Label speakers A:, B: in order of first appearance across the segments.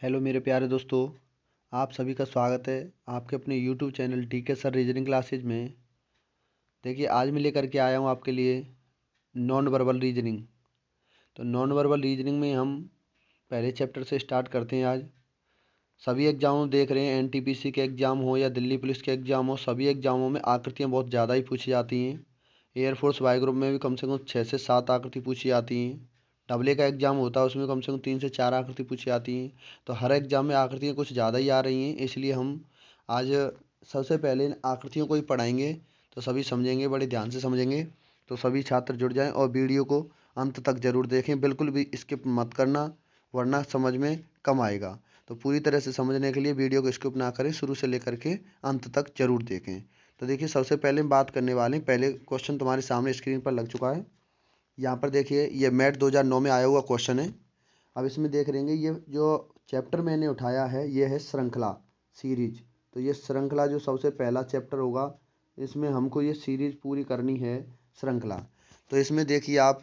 A: Hello मेरे प्यारे दोस्तों, आप सभी का स्वागत है आपके अपने YouTube channel DK sir reasoning classes में। देखिए आज मैं लेकर के आया हूँ आपके लिए नॉन वर्बल रीजनिंग। तो नॉन वर्बल रीजनिंग में हम पहले चैप्टर से स्टार्ट करते हैं। आज सभी एग्जामों देख रहे हैं, एनटीपीसी के एग्ज़ाम हो या दिल्ली पुलिस के एग्ज़ाम हो, सभी एग्जामों में आकृतियाँ बहुत ज़्यादा ही पूछी जाती हैं। एयरफोर्स वाई ग्रुप में भी कम से कम 6 से 7 आकृति पूछी जाती हैं। डबल ए का एग्ज़ाम होता है उसमें कम से कम 3 से 4 आकृति पूछी जाती हैं। तो हर एग्ज़ाम में आकृतियाँ कुछ ज़्यादा ही आ रही हैं, इसलिए हम आज सबसे पहले इन आकृतियों को ही पढ़ाएंगे। तो सभी समझेंगे, बड़े ध्यान से समझेंगे। तो सभी छात्र जुड़ जाएं और वीडियो को अंत तक ज़रूर देखें, बिल्कुल भी स्किप मत करना वरना समझ में कम आएगा। तो पूरी तरह से समझने के लिए वीडियो को स्किप ना करें, शुरू से लेकर के अंत तक जरूर देखें। तो देखिए सबसे पहले हम बात करने वाले हैं, पहले क्वेश्चन तुम्हारे सामने स्क्रीन पर लग चुका है। यहाँ पर देखिए ये मैट 2009 में आया हुआ क्वेश्चन है। अब इसमें देख रहेंगे ये जो चैप्टर मैंने उठाया है ये है श्रृंखला सीरीज। तो ये श्रृंखला जो सबसे पहला चैप्टर होगा, इसमें हमको ये सीरीज पूरी करनी है श्रृंखला। तो इसमें देखिए आप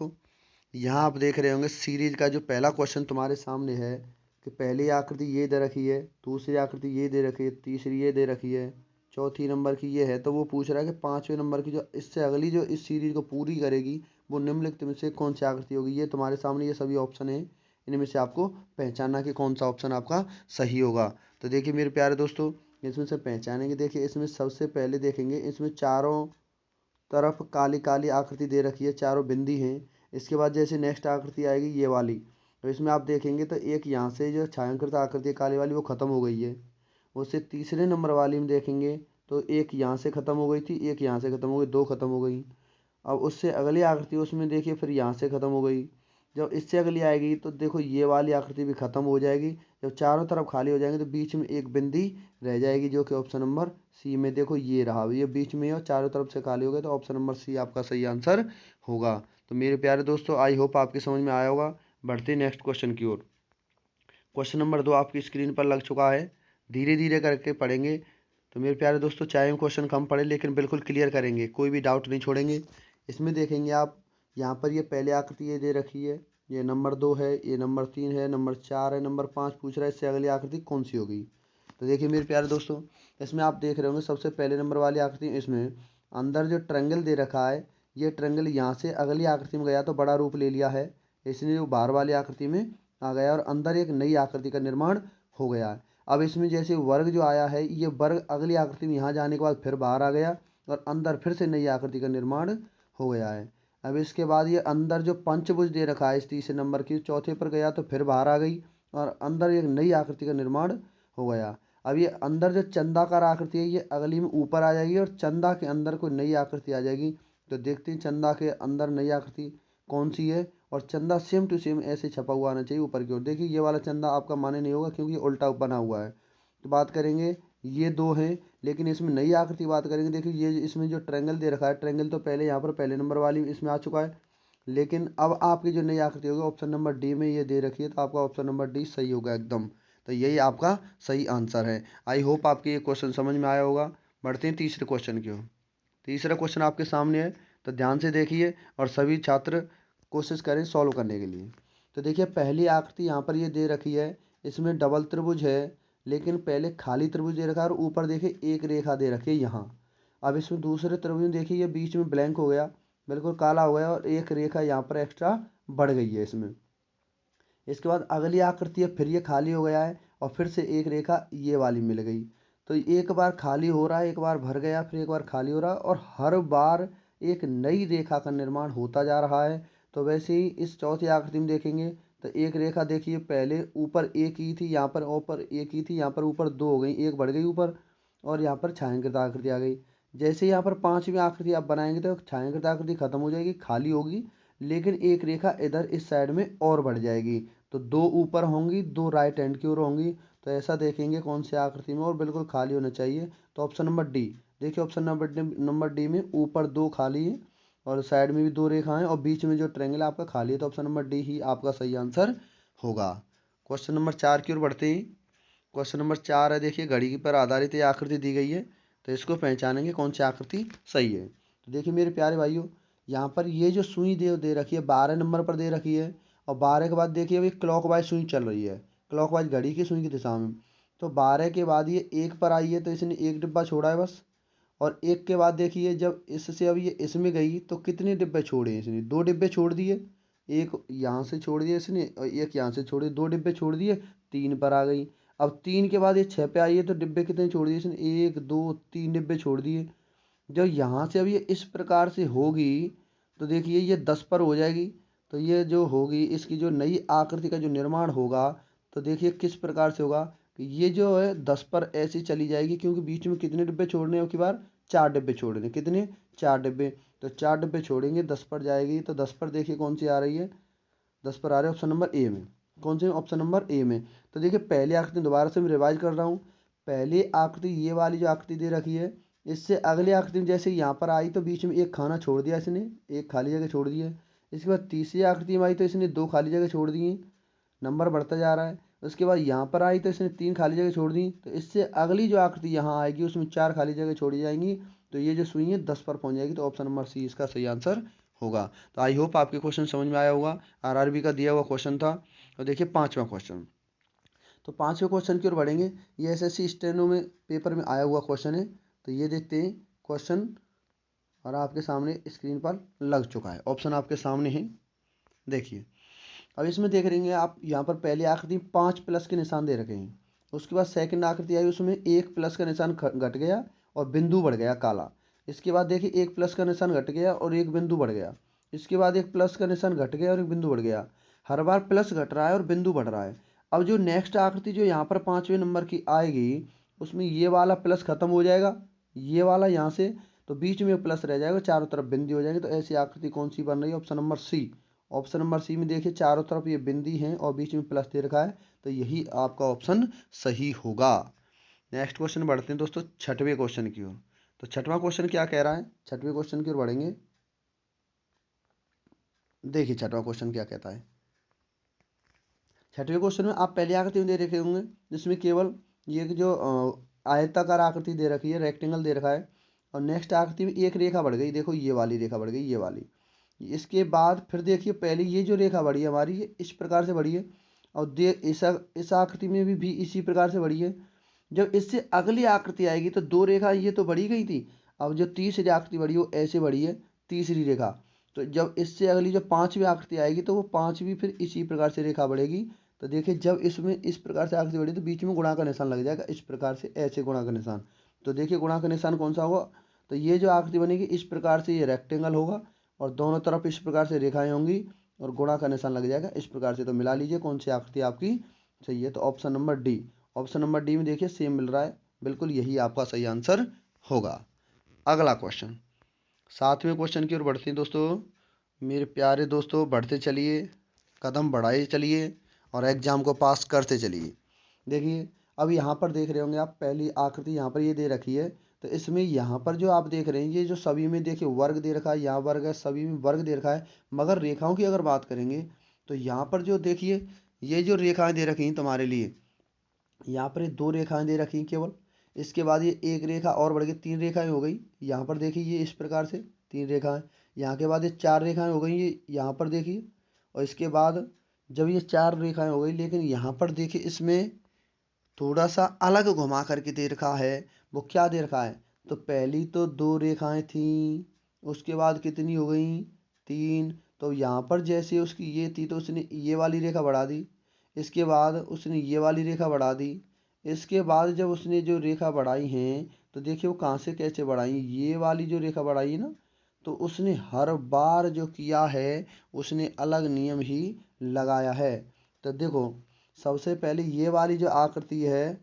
A: यहाँ आप देख रहे होंगे सीरीज का जो पहला क्वेश्चन तुम्हारे सामने है कि पहली आकृति ये दे रखी है, दूसरी आकृति ये दे रखी है, तीसरी ये दे रखी है, चौथी नंबर की ये है। तो वो पूछ रहा है कि पाँचवें नंबर की जो इससे अगली जो इस सीरीज को पूरी करेगी वो निम्नलिखित में से कौन सी आकृति होगी। ये तुम्हारे सामने ये सभी ऑप्शन है, इनमें से आपको पहचानना कि कौन सा ऑप्शन आपका सही होगा। तो देखिए मेरे प्यारे दोस्तों, इसमें से पहचानेंगे। देखिए इसमें सबसे पहले देखेंगे, इसमें चारों तरफ काली काली आकृति दे रखी है, चारों बिंदी हैं। इसके बाद जैसे नेक्स्ट आकृति आएगी ये वाली, तो इसमें आप देखेंगे तो एक यहाँ से जो छायांकित आकृति है काली वाली वो ख़त्म हो गई है। उससे तीसरे नंबर वाली में देखेंगे तो एक यहाँ से ख़त्म हो गई थी, एक यहाँ से ख़त्म हो गई, दो ख़त्म हो गई। अब उससे अगली आकृति उसमें देखिए फिर यहाँ से ख़त्म हो गई। जब इससे अगली आएगी तो देखो ये वाली आकृति भी ख़त्म हो जाएगी। जब चारों तरफ खाली हो जाएंगे तो बीच में एक बिंदी रह जाएगी, जो कि ऑप्शन नंबर सी में देखो ये रहा, ये बीच में है और चारों तरफ से खाली हो गए, तो ऑप्शन नंबर सी आपका सही आंसर होगा। तो मेरे प्यारे दोस्तों आई होप आपकी समझ में आया होगा। बढ़ते नेक्स्ट क्वेश्चन की ओर। क्वेश्चन नंबर 2 आपकी स्क्रीन पर लग चुका है, धीरे धीरे करके पढ़ेंगे। तो मेरे प्यारे दोस्तों चाहे हम क्वेश्चन कम पढ़े लेकिन बिल्कुल क्लियर करेंगे, कोई भी डाउट नहीं छोड़ेंगे। इसमें देखेंगे आप यहाँ पर ये पहले आकृति ये दे रखी है, ये नंबर 2 है, ये नंबर 3 है, नंबर 4 है, नंबर 5 पूछ रहा है इससे अगली आकृति कौन सी होगी। तो देखिए मेरे प्यारे दोस्तों, इसमें आप देख रहे होंगे सबसे पहले नंबर वाली आकृति, इसमें अंदर जो ट्रायंगल दे रखा है, ये ट्रायंगल यहाँ से अगली आकृति में गया तो बड़ा रूप ले लिया है, इसलिए वो बाहर वाली आकृति में आ गया और अंदर एक नई आकृति का निर्माण हो गया है। अब इसमें जैसे वर्ग जो आया है, ये वर्ग अगली आकृति में यहाँ जाने के बाद फिर बाहर आ गया और अंदर फिर से नई आकृति का निर्माण हो गया है। अब इसके बाद ये अंदर जो पंचभुज दे रखा है इस तीसरे नंबर की, चौथे पर गया तो फिर बाहर आ गई और अंदर एक नई आकृति का निर्माण हो गया। अब ये अंदर जो चंदाकार आकृति है ये अगली में ऊपर आ जाएगी और चंदा के अंदर कोई नई आकृति आ जाएगी। तो देखते हैं चंदा के अंदर नई आकृति कौन सी है, और चंदा सेम टू सेम ऐसे छपा हुआ आना चाहिए ऊपर की ओर। देखिए ये वाला चंदा आपका माने नहीं होगा क्योंकि ये उल्टा बना हुआ है। तो बात करेंगे ये दो हैं, लेकिन इसमें नई आकृति बात करेंगे। देखिए ये इसमें जो ट्रायंगल दे रखा है, ट्रायंगल तो पहले यहाँ पर पहले नंबर वाली इसमें आ चुका है, लेकिन अब आपकी जो नई आकृति होगी ऑप्शन नंबर डी में ये दे रखी है, तो आपका ऑप्शन नंबर डी सही होगा एकदम। तो यही आपका सही आंसर है। आई होप आपके ये क्वेश्चन समझ में आया होगा। बढ़ते हैं तीसरे क्वेश्चन की ओर। तीसरा क्वेश्चन आपके सामने है, तो ध्यान से देखिए और सभी छात्र कोशिश करें सॉल्व करने के लिए। तो देखिए पहली आकृति यहाँ पर ये दे रखी है, इसमें डबल त्रिभुज है, लेकिन पहले खाली त्रिभुज दे रखा है और ऊपर देखिए एक रेखा दे रखी है यहाँ। अब इसमें दूसरे त्रिभुज में देखिए ये बीच में ब्लैंक हो गया, बिल्कुल काला हो गया और एक रेखा यहाँ पर एक्स्ट्रा बढ़ गई है इसमें। इसके बाद अगली आकृति है, फिर ये खाली हो गया है और फिर से एक रेखा ये वाली मिल गई। तो एक बार खाली हो रहा है, एक बार भर गया, फिर एक बार खाली हो रहा है और हर बार एक नई रेखा का निर्माण होता जा रहा है। तो वैसे ही इस चौथी आकृति में देखेंगे तो एक रेखा देखिए पहले ऊपर एक ही थी, यहाँ पर ऊपर एक ही थी, यहाँ पर ऊपर दो हो गई, एक बढ़ गई ऊपर और यहाँ पर छायांकित आकृति आ गई। जैसे यहाँ पर पांचवी आकृति आप बनाएंगे तो छायांकित आकृति खत्म हो जाएगी, खाली होगी, लेकिन एक रेखा इधर इस साइड में और बढ़ जाएगी। तो दो ऊपर होंगी, दो राइट हैंड की ओर होंगी। तो ऐसा देखेंगे कौन सी आकृति में और बिल्कुल खाली होना चाहिए। तो ऑप्शन नंबर डी, देखिए ऑप्शन नंबर डी में ऊपर दो खाली है और साइड में भी दो रेखाएं और बीच में जो ट्रायंगल आपका खाली है। तो ऑप्शन नंबर डी ही आपका सही आंसर होगा। क्वेश्चन नंबर 4 की ओर बढ़ते हैं। क्वेश्चन नंबर 4 है, देखिए घड़ी पर आधारित ये आकृति दी गई है, तो इसको पहचानेंगे कौन सी आकृति सही है। तो देखिए मेरे प्यारे भाइयों, यहाँ पर ये जो सुई दे रखी है 12 नंबर पर दे रखी है और 12 के बाद देखिए अभी क्लॉकवाइज सुई चल रही है। क्लॉकवाइज घड़ी की सुई की दिशा में। तो 12 के बाद ये 1 पर आई है तो इसने एक डिब्बा छोड़ा है बस। और 1 के बाद देखिए जब इससे अब ये इसमें गई तो कितने डिब्बे छोड़े इसने, 2 डिब्बे छोड़ दिए। एक यहाँ से छोड़ दिया इसने और एक यहाँ से छोड़े, 2 डिब्बे छोड़ दिए, 3 पर आ गई। अब 3 के बाद ये 6 पे आई है तो डिब्बे कितने छोड़ दिए इसने, 1 2 3 डिब्बे छोड़ दिए। जब यहाँ से अब ये इस प्रकार से होगी तो देखिए ये 10 पर हो जाएगी। तो ये जो होगी इसकी जो नई आकृति का जो निर्माण होगा तो देखिए किस प्रकार से होगा कि ये जो है 10 पर ऐसे चली जाएगी, क्योंकि बीच में कितने डिब्बे छोड़ने हैं, की बार 4 डिब्बे छोड़ने, कितने 4 डिब्बे। तो 4 डिब्बे छोड़ेंगे 10 पर जाएगी। तो 10 पर देखिए कौन सी आ रही है, 10 पर आ रहे हैं ऑप्शन नंबर ए में। कौन से ऑप्शन नंबर ए में। तो देखिए पहली आकृति दोबारा से मैं रिवाइज कर रहा हूँ। पहली आकृति ये वाली जो आकृति दे रखी है, इससे अगली आकृति में जैसे यहाँ पर आई तो बीच में एक खाना छोड़ दिया इसने, एक खाली जगह छोड़ दी है। इसके बाद तीसरी आकृति में आई तो इसने 2 खाली जगह छोड़ दी, नंबर बढ़ता जा रहा है। उसके बाद यहाँ पर आई तो इसने 3 खाली जगह छोड़ दी। तो इससे अगली जो आकृति यहाँ आएगी उसमें 4 खाली जगह छोड़ी जाएंगी। तो ये जो सुई है 10 पर पहुँच जाएगी। तो ऑप्शन नंबर सी इसका सही आंसर होगा। तो आई होप आपके क्वेश्चन समझ में आया होगा। आरआरबी का दिया हुआ क्वेश्चन था। तो देखिए 5वां क्वेश्चन। तो 5वें क्वेश्चन की ओर बढ़ेंगे। ये एसएससी स्टेनो में पेपर में आया हुआ क्वेश्चन है। तो ये देखते हैं क्वेश्चन, और आपके सामने स्क्रीन पर लग चुका है, ऑप्शन आपके सामने है, देखिए। अब इसमें देख रहे हैं आप, यहाँ पर पहली आकृति 5 प्लस के निशान दे रखे हैं। उसके बाद सेकंड आकृति आई उसमें 1 प्लस का निशान घट गया और बिंदु बढ़ गया काला। इसके बाद देखिए 1 प्लस का निशान घट गया और 1 बिंदु बढ़ गया। इसके बाद 1 प्लस का निशान घट गया और 1 बिंदु बढ़ गया। हर बार प्लस घट रहा है और बिंदु बढ़ रहा है। अब जो नेक्स्ट आकृति जो यहाँ पर 5वें नंबर की आएगी उसमें ये वाला प्लस खत्म हो जाएगा, ये वाला यहाँ से, तो बीच में प्लस रह जाएगा, चारों तरफ बिंदी हो जाएंगे। तो ऐसी आकृति कौन सी बन रही है, option number C. Option number C में देखिए चारों तरफ ये बिंदी हैं और बीच में प्लस दे रखा है। तो यही आपका ऑप्शन सही होगा। नेक्स्ट क्वेश्चन बढ़ते हैं दोस्तों 6वें क्वेश्चन की ओर। तो 6वां क्वेश्चन क्या कह रहा है, 6वें क्वेश्चन की ओर बढ़ेंगे। देखिए 6वां क्वेश्चन क्या कहता है। 6वें क्वेश्चन में आप पहली आकृति में दे रखे होंगे जिसमें केवल ये जो आयताकार आकृति दे रखी है, रेक्टेंगल दे रखा है। और नेक्स्ट आकृति में एक रेखा बढ़ गई, देखो ये वाली रेखा बढ़ गई, ये वाली। इसके बाद फिर देखिए पहले ये जो रेखा बढ़ी है हमारी, ये इस प्रकार से बढ़ी है। और इस आकृति में भी इसी प्रकार से बढ़ी है। जब इससे अगली आकृति आएगी तो 2 रेखा ये तो बढ़ी गई थी। अब जो तीसरी आकृति बढ़ी वो ऐसे बढ़ी है, तीसरी रेखा। तो जब इससे अगली जो 5वीं आकृति आएगी तो वो 5वीं फिर इसी प्रकार से रेखा बढ़ेगी। तो देखिए जब इसमें इस प्रकार से आकृति बढ़ी तो बीच में गुणा का निशान लग जाएगा, इस प्रकार से ऐसे गुणा का निशान। तो देखिए गुणा का निशान कौन सा होगा, तो ये जो आकृति बनेगी इस प्रकार से ये रेक्टेंगल होगा और दोनों तरफ इस प्रकार से रेखाएं होंगी और गुणा का निशान लग जाएगा इस प्रकार से। तो मिला लीजिए कौन सी आकृति आपकी सही है। तो option number D, option number D में देखिए सेम मिल रहा है, बिल्कुल यही आपका सही आंसर होगा। अगला क्वेश्चन 7वें क्वेश्चन की ओर बढ़ते हैं दोस्तों। मेरे प्यारे दोस्तों बढ़ते चलिए, कदम बढ़ाए चलिए और एग्जाम को पास करते चलिए। देखिए अब यहाँ पर देख रहे होंगे आप, पहली आकृति यहाँ पर ये दे रखी है। तो इसमें यहाँ पर जो आप देख रहे हैं ये जो सभी में देखिए वर्ग दे रखा है, यहाँ वर्ग है, सभी में वर्ग दे रखा है। मगर रेखाओं की अगर बात करेंगे तो यहाँ पर जो देखिए ये जो रेखाएं दे रखी हैं तुम्हारे लिए, यहाँ पर ये 2 रेखाएं दे रखी हैं केवल। इसके बाद ये एक रेखा और बढ़ गई, 3 रेखाएं हो गई। यहाँ पर देखिए ये इस प्रकार से 3 रेखाएं। यहाँ के बाद ये 4 रेखाएं हो गई, ये यहाँ पर देखिए। और इसके बाद जब ये 4 रेखाएं हो गई, लेकिन यहाँ पर देखिए इसमें थोड़ा सा अलग घुमा करके दे रखा है। वो क्या दे रखा है, तो पहली तो 2 रेखाएं थी, उसके बाद कितनी हो गई, 3। तो यहाँ पर जैसे उसकी ये थी तो उसने ये वाली रेखा बढ़ा दी। इसके बाद उसने ये वाली रेखा बढ़ा दी। इसके बाद जब उसने जो रेखा बढ़ाई हैं तो देखिए वो कहाँ से कैसे बढ़ाई, ये वाली जो रेखा बढ़ाई है ना, तो उसने हर बार जो किया है उसने अलग नियम ही लगाया है। तो देखो सबसे पहले ये वाली जो आकृति है,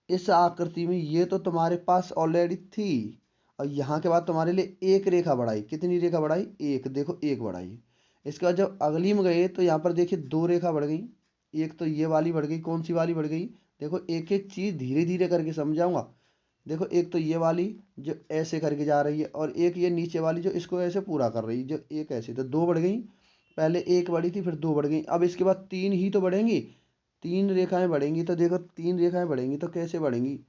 A: इस आकृति में ये तो तुम्हारे पास ऑलरेडी थी और यहाँ के बाद तुम्हारे लिए एक रेखा बढ़ाई, कितनी रेखा बढ़ाई, एक, देखो एक बढ़ाई। इसके बाद जब अगली में गए तो यहाँ पर देखिए 2 रेखा बढ़ गई। एक तो ये वाली बढ़ गई, कौन सी वाली बढ़ गई, देखो एक एक चीज़ धीरे धीरे करके समझाऊंगा। देखो एक तो ये वाली जो ऐसे करके जा रही है और एक ये नीचे वाली जो इसको ऐसे पूरा कर रही है, जो एक ऐसे, तो 2 बढ़ गई। पहले एक बढ़ी थी फिर 2 बढ़ गई, अब इसके बाद 3 ही तो बढ़ेंगी, 3 रेखाएं बढ़ेंगी। तो देखो 3 रेखाएं बढ़ेंगी तो कैसे बढ़ेंगी,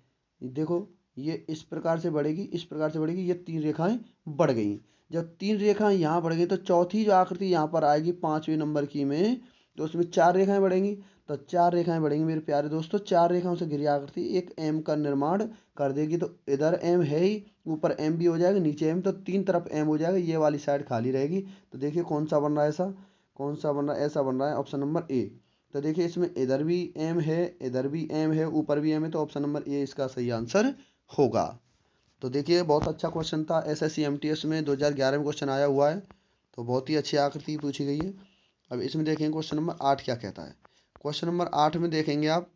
A: देखो ये इस प्रकार से बढ़ेगी, इस प्रकार से बढ़ेगी, ये 3 रेखाएं बढ़ गई। जब 3 रेखाएं यहाँ बढ़ गई तो चौथी जो आकृति यहाँ पर आएगी 5वें नंबर की में, तो उसमें 4 रेखाएं बढ़ेंगी। तो 4 रेखाएं बढ़ेंगी मेरे प्यारे दोस्तों। 4 रेखाओं से घिरी आकृति एक एम का निर्माण कर देगी। तो इधर एम है ही, ऊपर एम भी हो जाएगा, नीचे एम, तो 3 तरफ एम हो जाएगा, ये वाली साइड खाली रहेगी। तो देखिए कौन सा बन रहा है ऐसा, कौन सा बन रहा है, ऐसा बन रहा है ऑप्शन नंबर ए। तो देखिए इसमें इधर भी एम है, इधर भी एम है, ऊपर भी एम है, तो ऑप्शन नंबर ए इसका सही आंसर होगा। तो देखिए बहुत अच्छा क्वेश्चन था, एसएससी एमटीएस में 2011 में क्वेश्चन आया हुआ है। तो बहुत ही अच्छी आकृति पूछी गई है। अब इसमें देखेंगे क्वेश्चन नंबर 8 क्या कहता है। क्वेश्चन नंबर 8 में देखेंगे आप,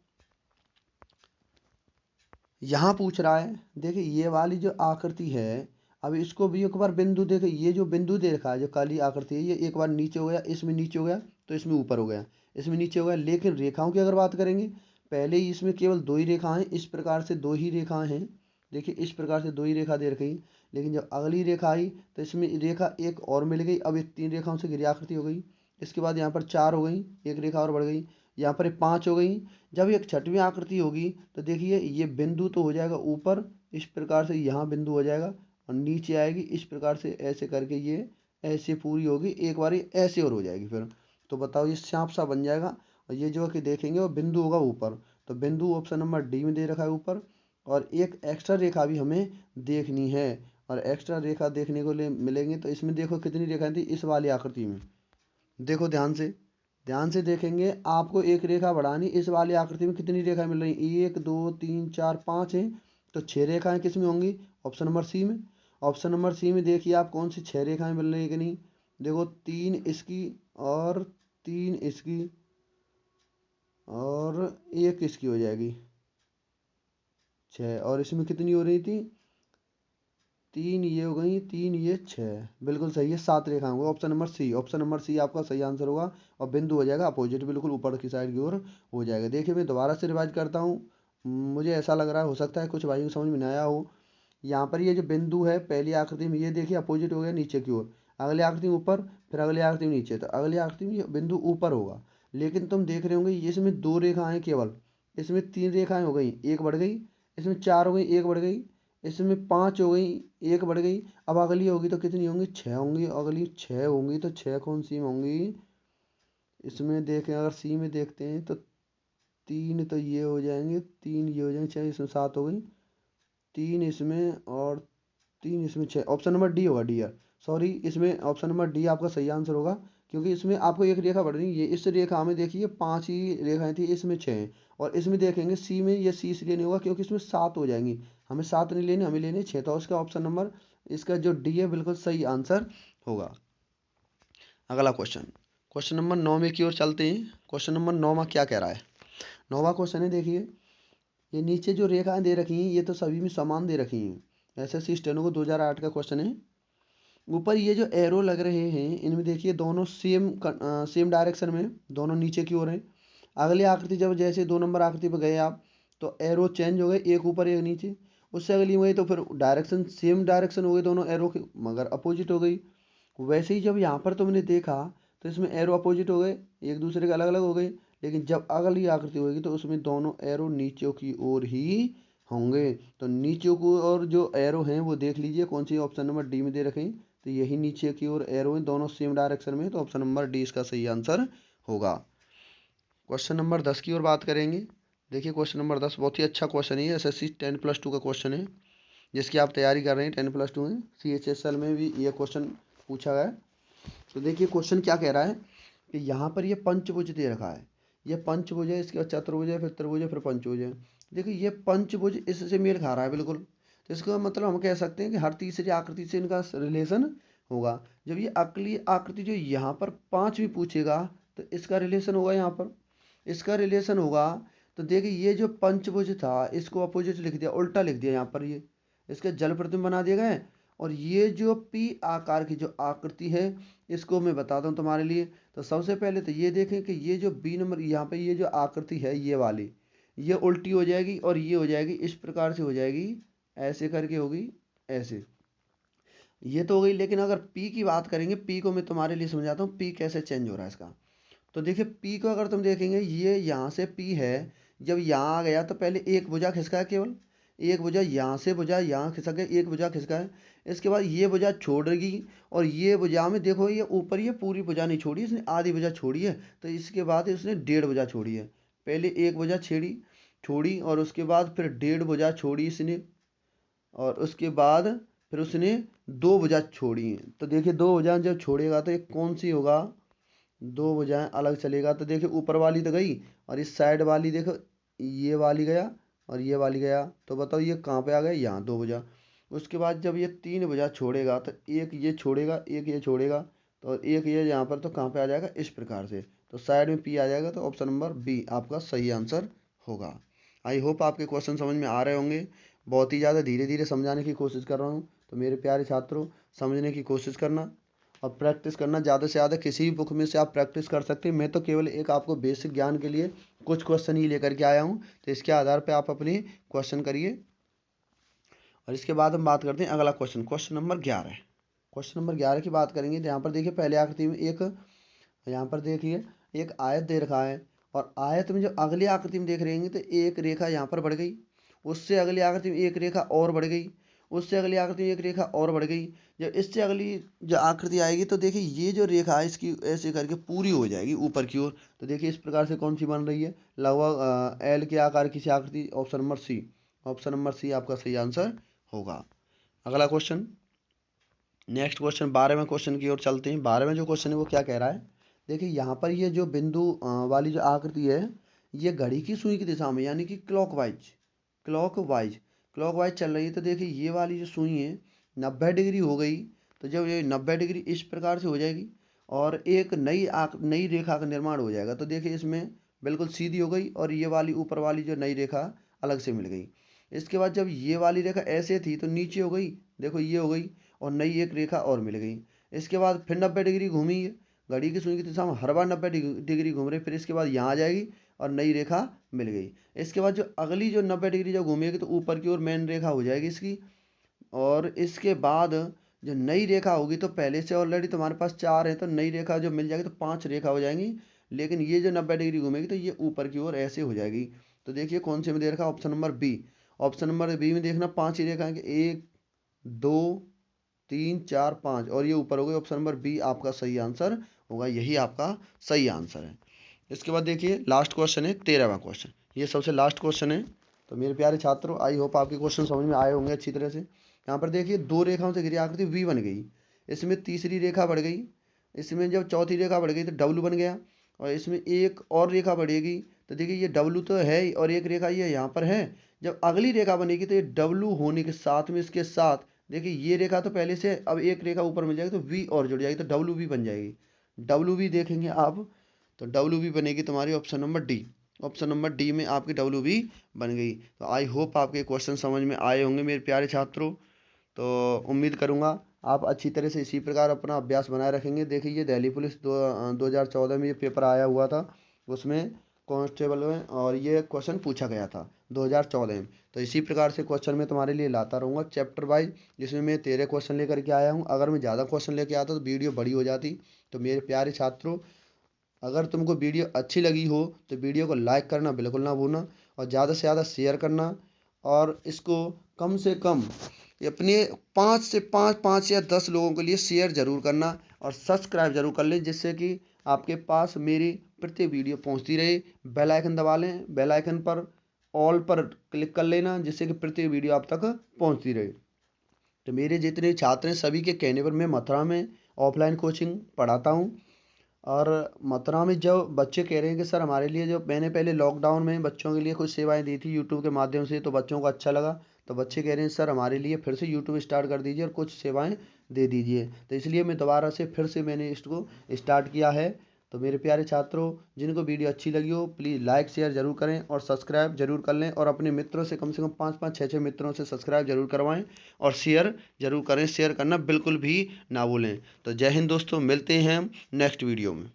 A: यहाँ पूछ रहा है, देखिए ये वाली जो आकृति है, अब इसको भी एक बार बिंदु देखे, ये जो बिंदु दे रखा है, जो काली आकृति है, ये एक बार नीचे हो गया, इसमें नीचे हो गया, तो इसमें ऊपर हो गया, इसमें नीचे हो गया। लेकिन रेखाओं की अगर बात करेंगे, पहले ही इसमें केवल 2 ही रेखाएं, इस प्रकार से 2 ही रेखाएं हैं। देखिए इस प्रकार से 2 ही रेखा दे रखी। लेकिन जब अगली रेखा आई तो इसमें रेखा एक और मिल गई, अब ये 3 रेखाओं से घिरी आकृति हो गई। इसके बाद यहाँ पर 4 हो गई, एक रेखा और बढ़ गई, यहाँ पर 5 हो गई। जब एक छठवीं आकृति होगी तो देखिए ये बिंदु तो हो जाएगा ऊपर, इस प्रकार से यहाँ बिंदु हो जाएगा, और नीचे आएगी इस प्रकार से, ऐसे करके ये ऐसे पूरी होगी, एक बार ऐसे और हो जाएगी फिर। तो बताओ ये सांप सा बन जाएगा, और ये जो कि देखेंगे वो बिंदु होगा ऊपर। तो बिंदु ऑप्शन नंबर डी में दे रखा है ऊपर। और एक एक्स्ट्रा रेखा भी हमें देखनी है, और एक्स्ट्रा रेखा देखने को लिए मिलेंगे। तो इसमें देखो कितनी रेखाएं थी इस वाली आकृति में, देखो ध्यान से देखेंगे, आपको एक रेखा बढ़ानी। इस वाली आकृति में कितनी रेखाएं मिल रही, 1 2 3 4 5 हैं। तो 6 रेखाएं किस में होंगी, ऑप्शन नंबर सी में। ऑप्शन नंबर सी में देखिए आप कौन सी 6 रेखाएं मिल रही है कि नहीं। देखो 3 इसकी, और 3 इसकी, और 1 इसकी हो जाएगी 6। और इसमें कितनी हो रही थी, 3 ये हो गई, 3 ये 6, बिल्कुल सही है, 7 रेखाएं होंगी। Option number C, option number C आपका सही आंसर होगा। और बिंदु हो जाएगा अपोजिट, बिल्कुल ऊपर की साइड की ओर हो जाएगा। देखिए मैं दोबारा से रिवाइज करता हूँ, मुझे ऐसा लग रहा है, हो सकता है कुछ भाइयों को समझ में नहीं आया हो। यहाँ पर ये जो बिंदु है पहली आकृति में, ये देखिए अपोजिट हो गया नीचे की ओर, अगली आकृति में ऊपर, फिर अगली आकृति में नीचे। तो अगली आकृति में ये बिंदु ऊपर होगा। लेकिन तुम देख रहे होंगे ये इसमें 2 रेखाएं केवल, इसमें 3 रेखाएं हो गई, एक बढ़ गई, इसमें 4 हो गई, एक बढ़ गई, इसमें 5 हो गई, एक बढ़ गई। अब अगली होगी तो कितनी होंगी, 6 होंगी। अगली 6 होंगी, तो 6 कौन सी में होंगी, इसमें देखें अगर सी में देखते हैं तो 3 तो ये हो जाएंगे, 3 ये हो जाएंगे, 6 इसमें 7 हो गई, 3 इसमें, और 3 इसमें, 6। ऑप्शन नंबर डी होगा, डी यार, सॉरी, इसमें ऑप्शन नंबर डी आपका सही आंसर होगा। क्योंकि इसमें आपको एक रेखा बढ़ रही है, ये इस रेखा में देखिए 5 ही रेखाएं थी, इसमें 6 हैं। और इसमें देखेंगे सी में, ये सी इसलिए नहीं होगा क्योंकि इसमें 7 हो जाएंगी, हमें 7 नहीं लेने, हमें लेने 6। तो उसका ऑप्शन नंबर, इसका जो डी है बिल्कुल सही आंसर होगा। अगला क्वेश्चन, क्वेश्चन नंबर 9 में की ओर चलते हैं। क्वेश्चन नंबर 9 में क्या कह रहा है, 9वां क्वेश्चन है, देखिए ये नीचे जो रेखाएं दे रखी हैं ये तो सभी में समान दे रखी हैं। एसएससी स्टेनो को 2008 का क्वेश्चन है। ऊपर ये जो एरो लग रहे हैं इनमें देखिए दोनों सेम डायरेक्शन में, दोनों नीचे की ओर हैं। अगली आकृति जब जैसे 2 नंबर आकृति पर गए आप, तो एरो चेंज हो गए, एक ऊपर एक नीचे। उससे अगली हुई तो फिर डायरेक्शन सेम डायरेक्शन हो गई दोनों एरो के, मगर अपोजिट हो गई। वैसे ही जब यहाँ पर तुमने देखा तो इसमें एरो अपोजिट हो गए, एक दूसरे के अलग अलग हो गए। लेकिन जब अगली आकृति होगी तो उसमें दोनों एरो नीचे की ओर ही होंगे। तो नीचे की ओर जो एरो हैं वो देख लीजिए कौन सी, ऑप्शन नंबर डी में दे रखे हैं। तो यही नीचे की ओर एरो हैं, दोनों सेम डायरेक्शन में, तो ऑप्शन नंबर डी इसका सही आंसर होगा। क्वेश्चन नंबर 10 की ओर बात करेंगे। देखिए क्वेश्चन नंबर 10 बहुत ही अच्छा क्वेश्चन है, एसएससी 10+2 का क्वेश्चन है, जिसकी आप तैयारी कर रहे हैं 10+2 में। CHSL में भी ये क्वेश्चन पूछा गया है। तो देखिए क्वेश्चन क्या कह रहा है कि यहाँ पर ये पंचभुज दे रखा है, ये पंचभुज है, इसके बाद चतुर्भुज है, फिर त्रिभुज है, फिर पंचभुज है। देखिए ये पंचभुज इससे मेल खा रहा है बिल्कुल। तो इसका मतलब हम कह सकते हैं कि हर तीसरी आकृति से इनका रिलेशन होगा। जब ये अगली आकृति जो यहाँ पर 5 भी पूछेगा तो इसका रिलेशन होगा, यहाँ पर इसका रिलेशन होगा। तो देखिए ये जो पंचभुज था इसको अपोजिट लिख दिया, उल्टा लिख दिया, यहाँ पर ये इसके जल प्रतिबिंब बना दिए गए। और ये जो पी आकार की जो आकृति है इसको मैं बताता हूँ तुम्हारे लिए। तो सबसे पहले तो ये देखें कि ये जो बी नंबर यहाँ पे ये जो आकृति है ये वाली, ये उल्टी हो जाएगी और ये हो जाएगी इस प्रकार से हो जाएगी, ऐसे करके होगी, ऐसे, ये तो हो गई। लेकिन अगर पी की बात करेंगे, पी को मैं तुम्हारे लिए समझाता हूँ पी कैसे चेंज हो रहा है इसका। तो देखिए पी को अगर तुम देखेंगे, ये यहाँ से पी है, जब यहाँ आ गया तो पहले एक भुजा खिसका है, केवल एक भुजा, यहाँ से भुजा यहाँ खिसक गया, एक भुजा खिसका है। इसके बाद ये भुजा छोड़ेगी, और ये भुजा में देखो ये ऊपर ये पूरी भुजा नहीं छोड़ी, इसने आधी भुजा छोड़ी है। तो इसके बाद इसने 1.5 भुजा छोड़ी है। पहले 1 भुजा छोड़ी और उसके बाद फिर 1.5 भुजा छोड़ी इसने, और उसके बाद फिर उसने 2 भुजा छोड़ी हैं। तो देखिए 2 भुजाएं जब छोड़ेगा तो एक कौन सी होगा, 2 भुजाएं अलग चलेगा। तो देखिए ऊपर वाली तो गई और इस साइड वाली देखो ये वाली गया और ये वाली गया, तो बताओ ये कहाँ पे आ गया, यहाँ 2 भुजा। उसके बाद जब ये 3 भुजा छोड़ेगा तो एक ये छोड़ेगा, एक ये छोड़ेगा, तो एक ये यहाँ पर, तो कहाँ पे आ जाएगा, इस प्रकार से। तो साइड में पी आ जाएगा, तो ऑप्शन नंबर बी आपका सही आंसर होगा। आई होप आपके क्वेश्चन समझ में आ रहे होंगे। बहुत ही ज़्यादा धीरे धीरे समझाने की कोशिश कर रहा हूँ, तो मेरे प्यारे छात्रों समझने की कोशिश करना और प्रैक्टिस करना। ज़्यादा से ज़्यादा किसी भी बुक में से आप प्रैक्टिस कर सकते हैं। मैं तो केवल एक आपको बेसिक ज्ञान के लिए कुछ क्वेश्चन ही लेकर के आया हूँ, तो इसके आधार पर आप अपने क्वेश्चन करिए। और इसके बाद हम बात करते हैं अगला question, question number 11। Question number 11 की बात करेंगे। तो यहाँ पर देखिए पहले आकृति में एक, यहाँ पर देखिए एक आयत दे रखा है, और आयत में जो अगली आकृति में देख रहे हैं तो एक रेखा यहाँ पर बढ़ गई, उससे अगली आकृति में एक रेखा और बढ़ गई, उससे अगली आकृति में एक रेखा और बढ़ गई। जब इससे अगली जो आकृति आएगी तो देखिए ये जो रेखा है इसकी ऐसे करके पूरी हो जाएगी ऊपर की ओर। तो देखिए इस प्रकार से कौन सी बन रही है, लगभग एल के आकार की सी आकृति। Option number C, option number C आपका सही आंसर होगा। अगला क्वेश्चन, नेक्स्ट क्वेश्चन 12वें क्वेश्चन की ओर चलते हैं। 12वें जो क्वेश्चन है वो क्या कह रहा है, देखिए यहाँ पर ये जो बिंदु वाली जो आकृति है ये घड़ी की सुई की दिशा में यानी कि क्लॉकवाइज चल रही है। तो देखिए ये वाली जो सुई है 90 डिग्री हो गई, तो जब ये 90 डिग्री इस प्रकार से हो जाएगी और एक नई रेखा का निर्माण हो जाएगा। तो देखिए इसमें बिल्कुल सीधी हो गई और ये वाली ऊपर वाली जो नई रेखा अलग से मिल गई। इसके बाद जब ये वाली रेखा ऐसे थी तो नीचे हो गई, देखो ये हो गई और नई एक रेखा और मिल गई। इसके बाद फिर 90 डिग्री घूमी है, घड़ी की सुई की दिशा में हर बार 90 डिग्री घूम रही, फिर इसके बाद यहाँ आ जाएगी और नई रेखा मिल गई। इसके बाद जो अगली जो 90 डिग्री जब घूमेगी तो ऊपर की ओर मेन रेखा हो जाएगी इसकी, और इसके बाद जो नई रेखा होगी तो पहले से ऑलरेडी तुम्हारे पास 4 है, तो नई रेखा जो मिल जाएगी तो 5 रेखा हो जाएंगी, लेकिन ये जो 90 डिग्री घूमेगी तो ये ऊपर की ओर ऐसे हो जाएगी। तो देखिए कौन से में दे रखा, option number B. Option number B में देखना 5 ही रेखा, 1 2 3 4 5, और ये ऊपर हो गई। ऑप्शन नंबर बी आपका सही आंसर होगा, यही आपका सही आंसर है। इसके बाद देखिए लास्ट क्वेश्चन है 13वां क्वेश्चन, ये सबसे लास्ट क्वेश्चन है। तो मेरे प्यारे छात्रों आई होप आपके क्वेश्चन समझ में आए होंगे अच्छी तरह से। यहाँ पर देखिए 2 रेखाओं से घिरी आकृति वी बन गई, इसमें तीसरी रेखा बढ़ गई, इसमें जब चौथी रेखा बढ़ गई तो डब्लू बन गया, और इसमें एक और रेखा बढ़ेगी। तो देखिए ये डब्लू तो है ही और एक रेखा ये यहाँ पर है। जब अगली रेखा बनेगी तो ये डब्लू होने के साथ में इसके साथ देखिए ये रेखा तो पहले से, अब एक रेखा ऊपर मिल जाएगी तो वी और जुड़ जाएगी, तो डब्लू भी बन जाएगी। डब्लू भी देखेंगे आप, तो डब्लू भी बनेगी तुम्हारी option number D. Option number D में आपकी डब्लू भी बन गई। तो आई होप आपके क्वेश्चन समझ में आए होंगे मेरे प्यारे छात्रों। तो उम्मीद करूंगा आप अच्छी तरह से इसी प्रकार अपना अभ्यास बनाए रखेंगे। देखिए ये दिल्ली पुलिस 2014 में ये पेपर आया हुआ था, उसमें कांस्टेबल में, और ये क्वेश्चन पूछा गया था 2014 में। तो इसी प्रकार से क्वेश्चन मैं तुम्हारे लिए लाता रहूँगा चैप्टर वाइज, जिसमें मैं 13 क्वेश्चन लेकर के आया हूँ। अगर मैं ज़्यादा क्वेश्चन लेके आता तो वीडियो बड़ी हो जाती। तो मेरे प्यारे छात्रों अगर तुमको वीडियो अच्छी लगी हो तो वीडियो को लाइक करना बिल्कुल ना भूलना, और ज़्यादा से ज़्यादा शेयर करना, और इसको कम से कम अपने 5 या 10 लोगों के लिए शेयर ज़रूर करना, और सब्सक्राइब ज़रूर कर लें, जिससे कि आपके पास मेरी प्रत्येक वीडियो पहुंचती रहे। बेल आइकन दबा लें, बेल आइकन पर ऑल पर क्लिक कर लेना, जिससे कि प्रत्येक वीडियो आप तक पहुंचती रहे। तो मेरे जितने छात्र हैं सभी के कहने पर मैं मथुरा में ऑफलाइन कोचिंग पढ़ाता हूँ। और मथुरा में जो बच्चे कह रहे हैं कि सर हमारे लिए, जो मैंने पहले लॉकडाउन में बच्चों के लिए कुछ सेवाएं दी थी यूट्यूब के माध्यम से, तो बच्चों को अच्छा लगा, तो बच्चे कह रहे हैं सर हमारे लिए फिर से यूट्यूब स्टार्ट कर दीजिए और कुछ सेवाएं दे दीजिए। तो इसलिए मैं दोबारा से फिर से मैंने इसको स्टार्ट किया है। तो मेरे प्यारे छात्रों जिनको वीडियो अच्छी लगी हो प्लीज़ लाइक शेयर जरूर करें और सब्सक्राइब जरूर कर लें, और अपने मित्रों से कम 5 6 मित्रों से सब्सक्राइब जरूर करवाएं, और शेयर जरूर करें। शेयर करना बिल्कुल भी ना भूलें। तो जय हिंद दोस्तों, मिलते हैं हम नेक्स्ट वीडियो में।